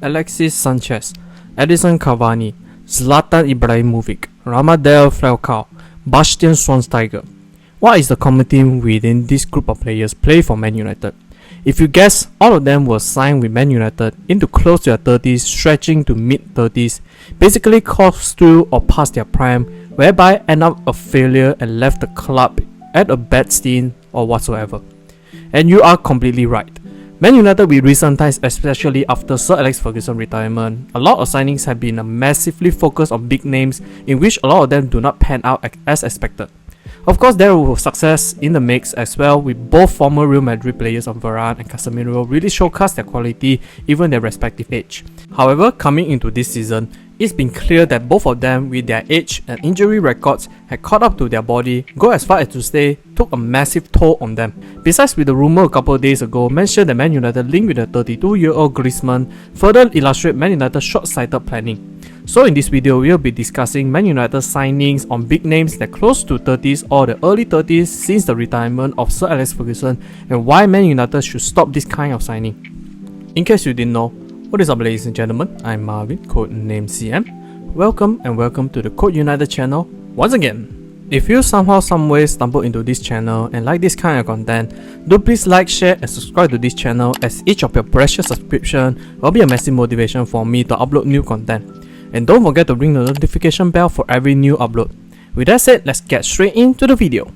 Alexis Sanchez, Edison Cavani, Zlatan Ibrahimovic, Ramadel Falcao, Bastian Schweinsteiger. What is the common theme within this group of players play for Man United? If you guess, all of them were signed with Man United into close to their 30s, stretching to mid-30s, basically crossed through or past their prime, whereby end up a failure and left the club at a bad stint or whatsoever. And you are completely right. Man United with recent times, especially after Sir Alex Ferguson's retirement, a lot of signings have been massively focused on big names in which a lot of them do not pan out as expected. Of course, there was success in the mix as well, with both former Real Madrid players of Varane and Casemiro really showcase their quality even their respective age. However, coming into this season, it's been clear that both of them, with their age and injury records, had caught up to their body, go as far as to say took a massive toll on them. Besides, with the rumour a couple of days ago mentioned that Man United linked with the 32-year-old Griezmann, further illustrate Man United's short-sighted planning. So in this video, we'll be discussing Man United signings on big names that close to 30s or the early 30s since the retirement of Sir Alex Ferguson, and why Man United should stop this kind of signing. In case you didn't know, what is up ladies and gentlemen, I'm Marvin, codename CM. Welcome to the Code United channel once again. If you somehow someway stumble into this channel and like this kind of content, do please like, share and subscribe to this channel, as each of your precious subscription will be a massive motivation for me to upload new content. And don't forget to ring the notification bell for every new upload. With that said, let's get straight into the video.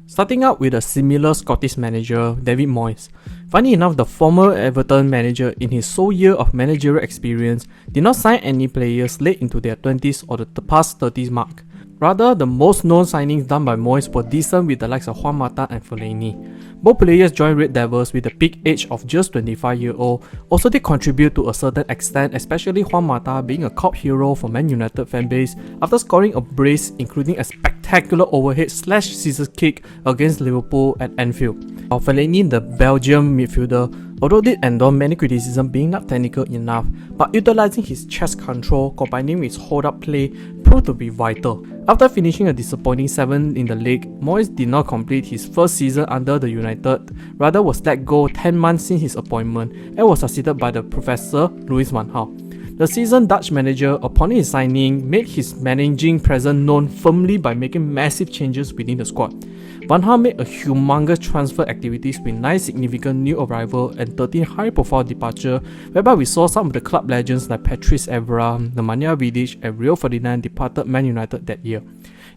Starting out with a similar Scottish manager, David Moyes. Funny enough, the former Everton manager, in his sole year of managerial experience, did not sign any players late into their 20s or the past 30s mark. Rather, the most known signings done by Moyes were decent with the likes of Juan Mata and Fellaini. Both players joined Red Devils with a peak age of just 25-year-old, also did contribute to a certain extent, especially Juan Mata being a cult hero for Man United fanbase after scoring a brace including a spectacular overhead scissors kick against Liverpool at Anfield. While Fellaini, the Belgian midfielder, although did endure many criticism being not technical enough, but utilising his chest control combining with his hold-up play proved to be vital. After finishing a disappointing 7th in the league, Moyes did not complete his first season under the United, rather was let go 10 months since his appointment and was succeeded by the Professor Louis van Gaal. The seasoned Dutch manager, upon his signing, made his managing presence known firmly by making massive changes within the squad. Van Gaal made a humongous transfer activities with 9 significant new arrivals and 13 high-profile departures, whereby we saw some of the club legends like Patrice Evra, Nemanja Vidic and Rio Ferdinand departed Man United that year.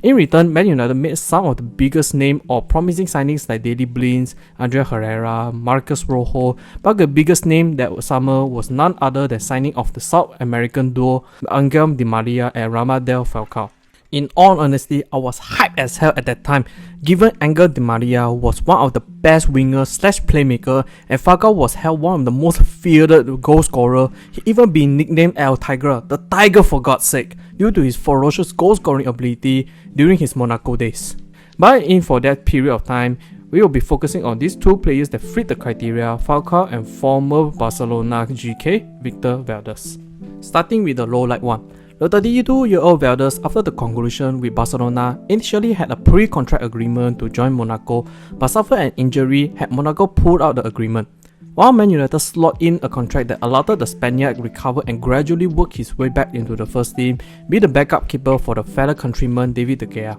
In return, Man United made some of the biggest name or promising signings like Daley Blind, Andrea Herrera, Marcus Rojo, but the biggest name that summer was none other than signing of the South American duo Angel Di Maria and Ramadel Falcao. In all honesty, I was hyped as hell at that time, given Angel Di Maria was one of the best wingers / playmaker and Falcao was held one of the most feared goal scorer. He even been nicknamed El Tiger, the Tiger for God's sake, due to his ferocious goal scoring ability during his Monaco days. But in for that period of time, we will be focusing on these two players that fit the criteria, Falcao and former Barcelona GK Victor Valdes. Starting with the low light one. The 32-year-old Valdes, after the conclusion with Barcelona, initially had a pre-contract agreement to join Monaco, but suffered an injury had Monaco pulled out the agreement. While Man United slot in a contract that allowed the Spaniard recover and gradually work his way back into the first team, be the backup keeper for the fellow countryman David De Gea.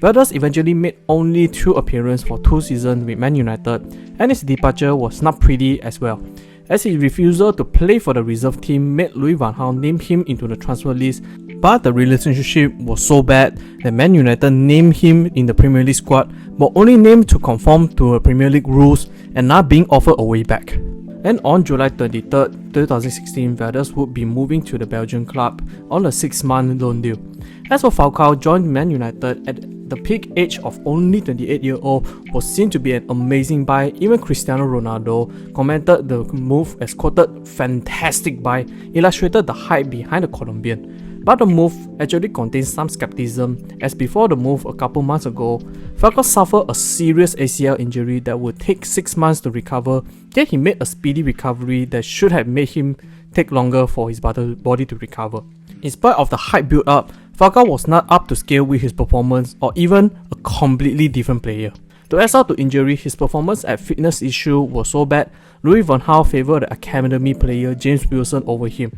Valdes eventually made only 2 appearances for 2 seasons with Man United, and his departure was not pretty as well, as his refusal to play for the reserve team made Louis van Gaal name him into the transfer list, but the relationship was so bad that Man United named him in the Premier League squad, but only named to conform to Premier League rules and not being offered a way back. And on July 23rd, 2016, Valdes would be moving to the Belgian club on a 6-month loan deal. As for Falcao, joined Man United at the peak age of only 28-year-old, was seen to be an amazing buy. Even Cristiano Ronaldo commented the move as quoted, "fantastic buy," illustrated the hype behind the Colombian. But the move actually contains some skepticism, as before the move a couple months ago, Falcao suffered a serious ACL injury that would take 6 months to recover, yet he made a speedy recovery that should have made him take longer for his body to recover. In spite of the hype built up, Falcao was not up to scale with his performance or even a completely different player. To add out to injury, his performance at fitness issue was so bad, Louis van Gaal favoured the academy player James Wilson over him.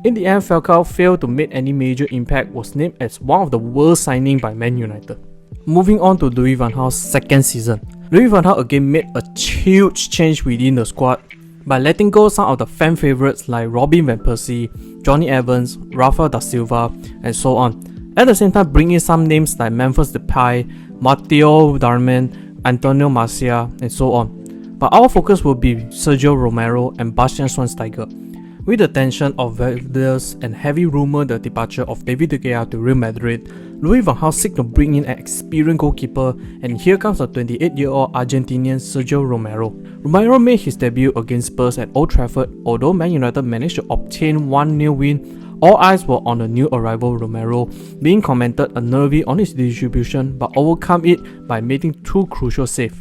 In the end, Falcao failed to make any major impact, was named as one of the worst signings by Man United. Moving on to Louis van Gaal's second season, Louis van Gaal again made a huge change within the squad by letting go some of the fan favourites like Robin van Persie, Johnny Evans, Rafa da Silva, and so on. At the same time, bringing some names like Memphis Depay, Matteo Darmian, Antonio Marcia, and so on. But our focus will be Sergio Romero and Bastian Schweinsteiger. With the tension of Valdes and heavy rumour the departure of David De Gea to Real Madrid, Louis van Gaal seek to bring in an experienced goalkeeper, and here comes the 28-year-old Argentinian Sergio Romero. Romero made his debut against Spurs at Old Trafford. Although Man United managed to obtain 1-0 win, all eyes were on the new arrival Romero, being commented unnervy on his distribution but overcome it by making two crucial saves.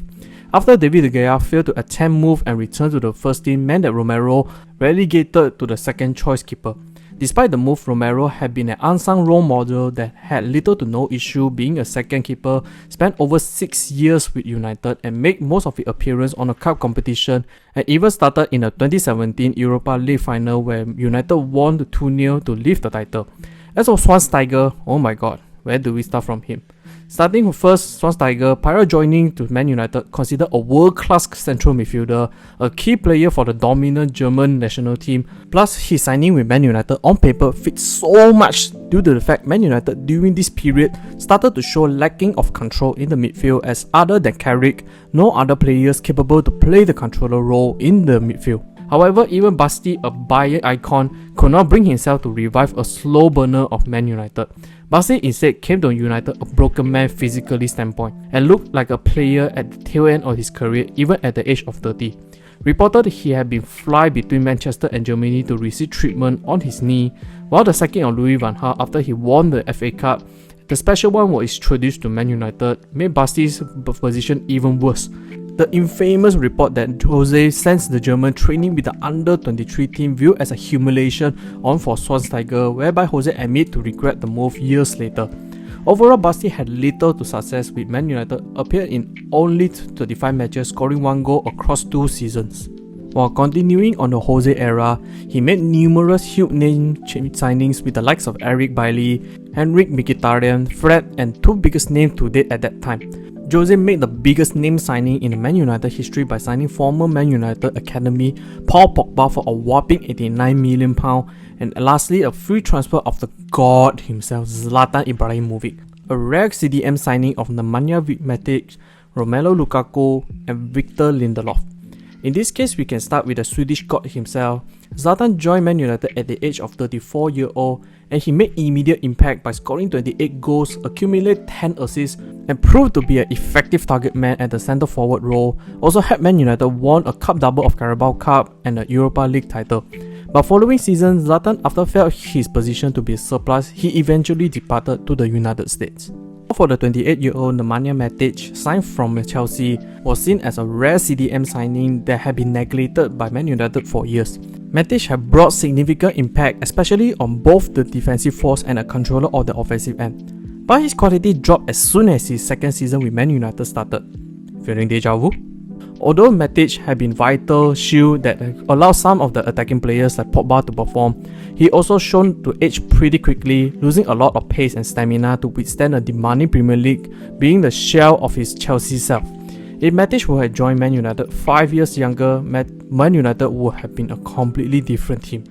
After David De Gea failed to attempt move and return to the first team, meant that Romero relegated to the second choice keeper. Despite the move, Romero had been an unsung role model that had little to no issue being a second keeper, spent over 6 years with United and made most of his appearance on a cup competition, and even started in the 2017 Europa League final where United won the 2-0 to lift the title. As for Schweinsteiger, oh my god, where do we start from him? Starting with first, Schweinsteiger, prior joining to Man United, considered a world-class central midfielder, a key player for the dominant German national team, plus his signing with Man United on paper fits so much due to the fact Man United during this period started to show lacking of control in the midfield, as other than Carrick, no other players capable to play the controller role in the midfield. However, even Basti, a Bayern icon, could not bring himself to revive a slow burner of Man United. Basti instead came to United a broken man physically standpoint and looked like a player at the tail end of his career even at the age of 30. Reported he had been fly between Manchester and Germany to receive treatment on his knee, while the sacking of Louis van Gaal after he won the FA Cup, the special one was introduced to Man United, made Basti's position even worse. The infamous report that Jose sends the German training with the under-23 team viewed as a humiliation on for Schweinsteiger, whereby Jose admitted to regret the move years later. Overall, Basti had little to success with Man United, appeared in only 35 matches, scoring 1 goal across 2 seasons. While continuing on the Jose era, he made numerous huge name signings with the likes of Eric Bailly, Henrik Mkhitaryan, Fred, and 2 biggest names to date at that time. Jose made the biggest name signing in Man United history by signing former Man United academy Paul Pogba for a whopping £89 million, and lastly a free transfer of the god himself, Zlatan Ibrahimovic. A rare CDM signing of Nemanja Matic, Romelu Lukaku, and Victor Lindelof. In this case, we can start with the Swedish god himself. Zlatan joined Man United at the age of 34-year-old, and he made immediate impact by scoring 28 goals, accumulated 10 assists, and proved to be an effective target man at the centre forward role. Also had Man United won a cup double of Carabao Cup and a Europa League title. But following season, Zlatan, after felt his position to be a surplus, he eventually departed to the United States. For the 28-year-old Nemanja Matic, signed from Chelsea, was seen as a rare CDM signing that had been neglected by Man United for years. Matic had brought significant impact, especially on both the defensive force and a controller of the offensive end. But his quality dropped as soon as his second season with Man United started. Feeling deja vu? Although Matic had been vital shield that allowed some of the attacking players like Pogba to perform, he also shown to age pretty quickly, losing a lot of pace and stamina to withstand a demanding Premier League, being the shell of his Chelsea self. If Matic would have joined Man United 5 years younger, Man United would have been a completely different team.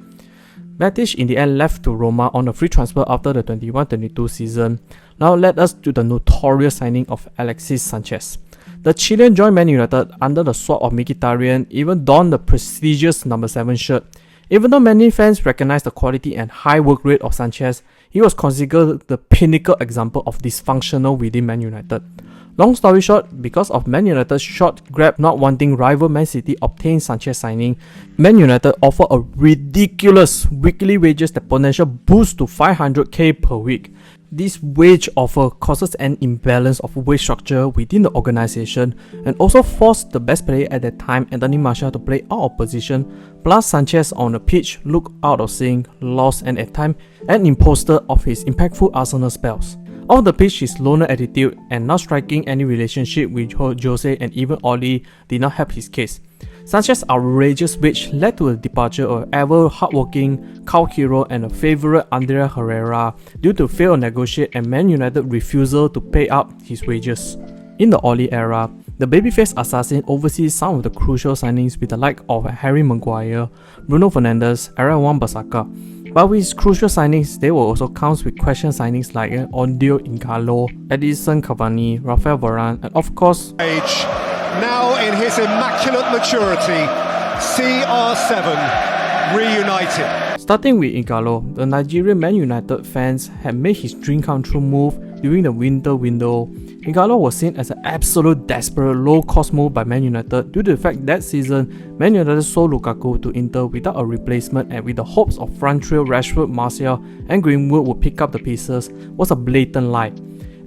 Matic in the end left to Roma on a free transfer after the 21-22 season. Now led us to the notorious signing of Alexis Sanchez. The Chilean joined Man United under the sword of Mkhitaryan, even donned the prestigious number 7 shirt. Even though many fans recognize the quality and high work rate of Sanchez, he was considered the pinnacle example of dysfunctional within Man United. Long story short, because of Man United's short grab not wanting rival Man City obtain Sanchez signing, Man United offered a ridiculous weekly wages that potential boost to 500k per week. This wage offer causes an imbalance of wage structure within the organisation and also forced the best player at that time, Anthony Martial, to play out of position, plus Sanchez on the pitch looked out of sync, lost and at times an imposter of his impactful Arsenal spells. Off the pitch, his loner attitude and not striking any relationship with Jose and even Oli did not help his case. Sanchez's outrageous wage led to the departure of ever hardworking cult hero and a favourite Andrea Herrera due to fail to negotiate and Man United refusal to pay up his wages. In the Oli era, the babyface assassin oversees some of the crucial signings with the like of Harry Maguire, Bruno Fernandes, Aaron Wan-Bissaka. But with his crucial signings, they will also count with question signings like Audio Ighalo, Edison Cavani, Rafael Varane, and of course, now in his immaculate maturity, CR7 Reunited. Starting with Ighalo, the Nigerian Man United fans had made his dream come true move during the winter window. Ighalo was seen as an absolute desperate low-cost move by Man United due to the fact that season Man United sold Lukaku to Inter without a replacement, and with the hopes of front trio Rashford, Martial and Greenwood would pick up the pieces was a blatant lie.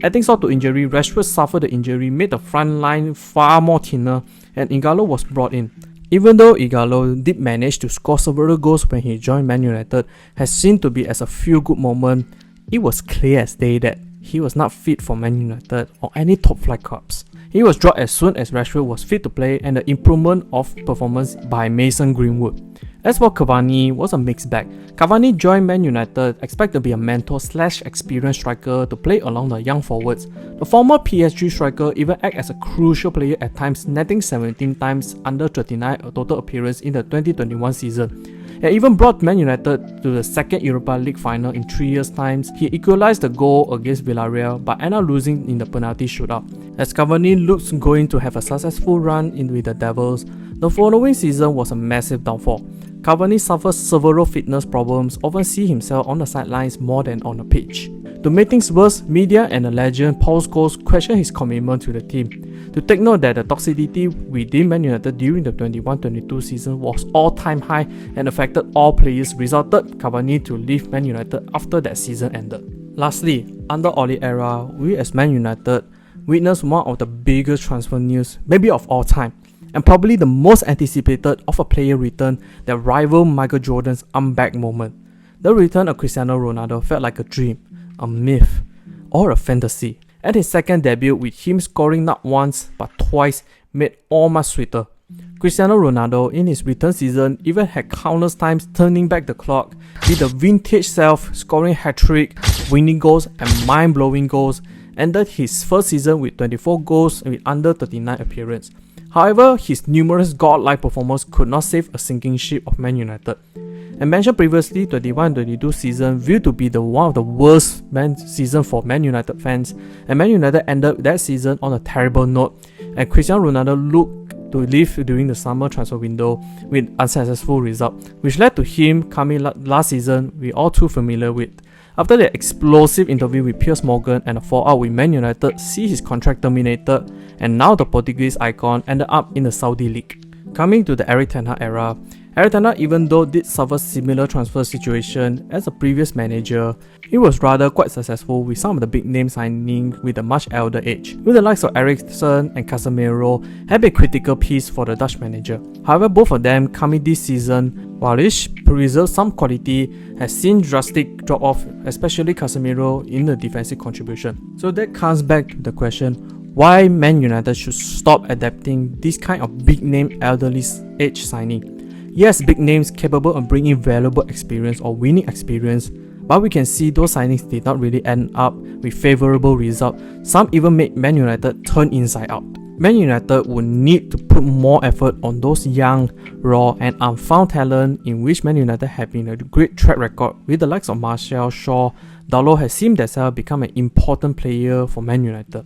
Adding salt to injury, Rashford suffered the injury, made the front line far more thinner, and Ighalo was brought in. Even though Ighalo did manage to score several goals when he joined Man United, has seemed to be as a feel-good moment, it was clear as day that he was not fit for Man United or any top-flight clubs. He was dropped as soon as Rashford was fit to play, and the improvement of performance by Mason Greenwood. As for Cavani, was a mixed bag. Cavani joined Man United expected to be a mentor/experienced striker to play along the young forwards. The former PSG striker even acted as a crucial player at times, netting 17 times under 39 total appearances in the 2021 season. He even brought Man United to the second Europa League final in 3 years' time. He equalised the goal against Villarreal but ended up losing in the penalty shootout. As Cavani looks going to have a successful run in with the Devils, the following season was a massive downfall. Cavani suffers several fitness problems, often see himself on the sidelines more than on the pitch. To make things worse, media and the legend Paul Scholes question his commitment to the team. To take note that the toxicity within Man United during the 21-22 season was all-time high and affected all players, resulted Cavani to leave Man United after that season ended. Lastly, under Oli era, we as Man United witnessed one of the biggest transfer news maybe of all time, and probably the most anticipated of a player return that rivaled Michael Jordan's "I'm back" moment. The return of Cristiano Ronaldo felt like a dream, a myth, or a fantasy, and his second debut with him scoring not once but twice made all much sweeter. Cristiano Ronaldo in his return season even had countless times turning back the clock with the vintage self, scoring hat-trick, winning goals and mind-blowing goals, ended his first season with 24 goals with under 39 appearances. However, his numerous godlike performances could not save a sinking ship of Man United. And mentioned previously, 21-22 season viewed to be one of the worst season for Man United fans, and Man United ended that season on a terrible note, and Cristiano Ronaldo looked to leave during the summer transfer window with unsuccessful result, which led to him coming last season we all too familiar with. After the explosive interview with Piers Morgan and a fallout with Man United, see his contract terminated, and now the Portuguese icon ended up in the Saudi League. Coming to the Erik ten Hag era, Erik ten Hag, even though did suffer similar transfer situation as a previous manager, he was rather quite successful with some of the big name signing with a much elder age, with the likes of Eriksen and Casemiro have been a critical piece for the Dutch manager. However, both of them coming this season, while each preserves some quality, has seen drastic drop off, especially Casemiro in the defensive contribution. So that comes back to the question, why Man United should stop adapting this kind of big name elderly age signing. Yes, big names capable of bringing valuable experience or winning experience, but we can see those signings did not really end up with favourable results. Some even made Man United turn inside out. Man United would need to put more effort on those young, raw and unfound talent, in which Man United have been a great track record with the likes of Martial, Shaw. Dalot has seen themselves become an important player for Man United.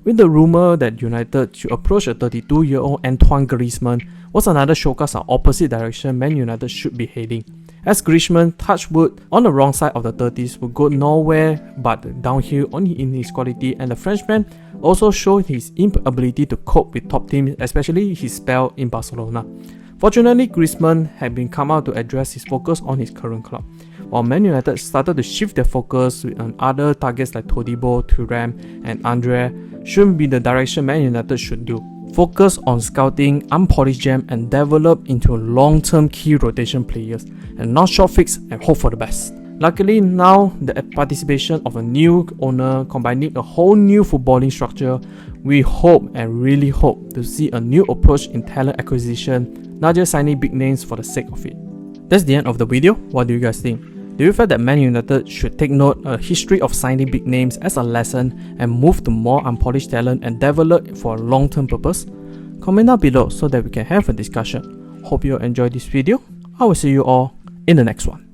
With the rumour that United should approach a 32-year-old Antoine Griezmann was another showcase of opposite direction Man United should be heading. As Griezmann, touch wood, on the wrong side of the 30s would go nowhere but downhill only in his quality, and the Frenchman also showed his inability to cope with top teams, especially his spell in Barcelona. Fortunately, Griezmann had been come out to address his focus on his current club, while Man United started to shift their focus on other targets like Todibo, Thuram and Andre. Shouldn't be the direction Man United should do. Focus on scouting unpolished gem and develop into long-term key rotation players, and not short fix and hope for the best. Luckily, now the participation of a new owner combining a whole new footballing structure, we hope and really hope to see a new approach in talent acquisition, not just signing big names for the sake of it. That's the end of the video. What do you guys think? Do you feel that Man United should take note a history of signing big names as a lesson and move to more unpolished talent and develop it for a long-term purpose? Comment down below so that we can have a discussion. Hope you enjoyed this video. I will see you all in the next one.